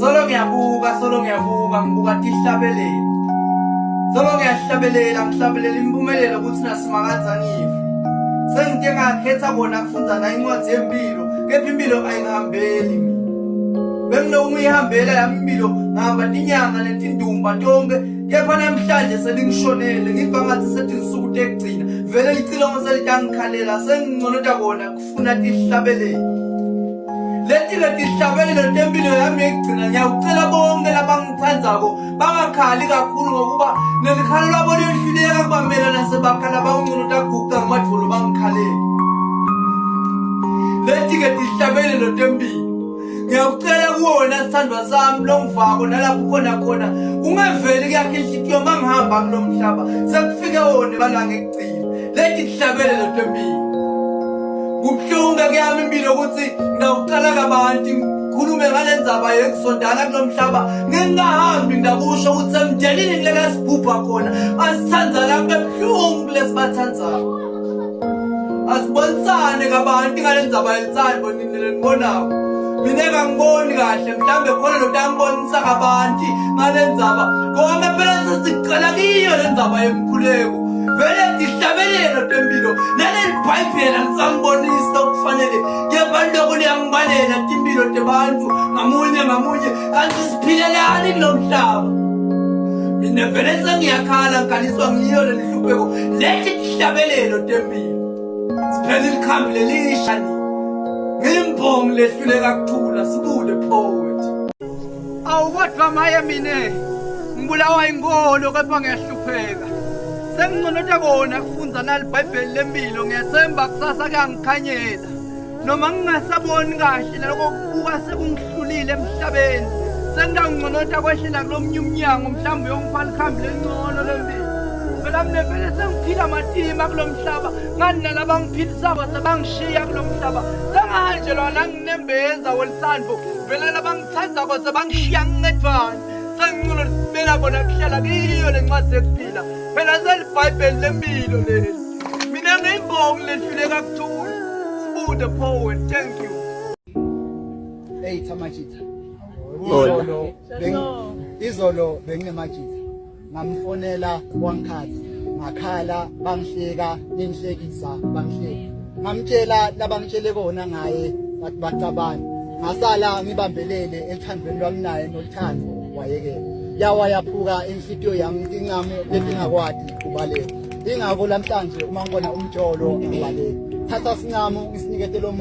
Solo ngiyabuka ngibuka tihlabelele. Solo ngihlabelela impumelelo ukuthi nasimakaza ngife. Sengike ngakhetha bona kufunda na incwadi yempilo, kepha impilo ayingihambeli mina. Benginoma ihambela yami impilo ngihamba tinyanga netindumba tonke, kepha namhlanje selingishonele ngiva ngathi setinsuku tekugcina. Vele licilongo selitangikhalela sengingconota bona kufuna tihlabelele. Leti-ke tihlabelelo tempilo yami yekugcina ngiyawucela bonke labangithandzako bangakhali kakhulu ngokuba nelikhalo labo liyehluleka kubamela nasebakhala bangconota kuguqa ngamadvolo bangikhalele. Leti-ke tihlabelelo tempilo ngiyawucela kuwona sithandwa sami longivako nalapho khona ungaveli kuyakhe inhlitiyo mangihamba kulo mhlaba sekufike wona balanga ekugcina. Leti tihlabelelo tempilo kubuhlungu kuyami impilo ukuthi ngawucala kabanti ngikhulume ngale ndzaba yekusondana kulo mhlaba ngingahambi ngakusho ukuthi semndenini ngileka sibhubha khona asithandzana kubuhlungu lesibathandzako. Asibonisane kabanti ngale ndzaba yelitsandvo nibonako. Mina ngangiboni kahle mhlambe khona lotangibonisa kabanti ngale ndzaba ngoba phela sesiqala kiyo le ndzaba yemkhuleko. Vele tihlabelelo tempilo nalelibhayibheli alisangibonisa okufanele kepha lokho liyangibalela timpilo tebantu ngamunye kanti siphilelani kulo mhlaba. Mina vele sengiyakhala ngikhaliswa ngiyo leli hlupheko. Leti tihlabelelo tempilo siphela ilikhambi lelisha ngimbongi lehluleka kuthula sibude poet. Awu kodwa maye mina ngibulawa inkolo kepha ngiyahlupheka. Sengingconota kona kufundza nalibhayibheli lempilo ngiyathemba kusasa kuyangikhanyela. Noma ngingasaboni kahle naloko kubuka sekungihlulile emhlabeni. Sengingconota kwehlela kulomnye umnyango mhlawumbe uyongipha likhambi lengcono lempilo. Phela mina vele sengiphila matima kulo mhlaba ngani nalabangiphilisako sebangishiya kulo mhlaba. Sengahanjelwa nanginembeza welisandvo vele labangithandzako sebangishiya ngingedvana. Sengingcono bela bona kuhlala kiyo lencwadzi yekuphila phela selibhayibheli lempilo leli. Mina ngiyimbongi lehluleka kuthula sibude poet. Thank you. Hey Thamajita. Izolo benginemajita ngamfonela wangikhathi ngakhala bangihleka ninhlekisa bangihleka ngamtshela labangitshele kona ngaye bathi bacabana ngasala ngibambelele ethandweni lwami naye nothando wayekela yawa yaphuka inhlitiyo yami incamo letingakwadi kubaleka ingako namhlanje uma ngibona umtsholo ngibaleka thatha sincamo ngisinikete lo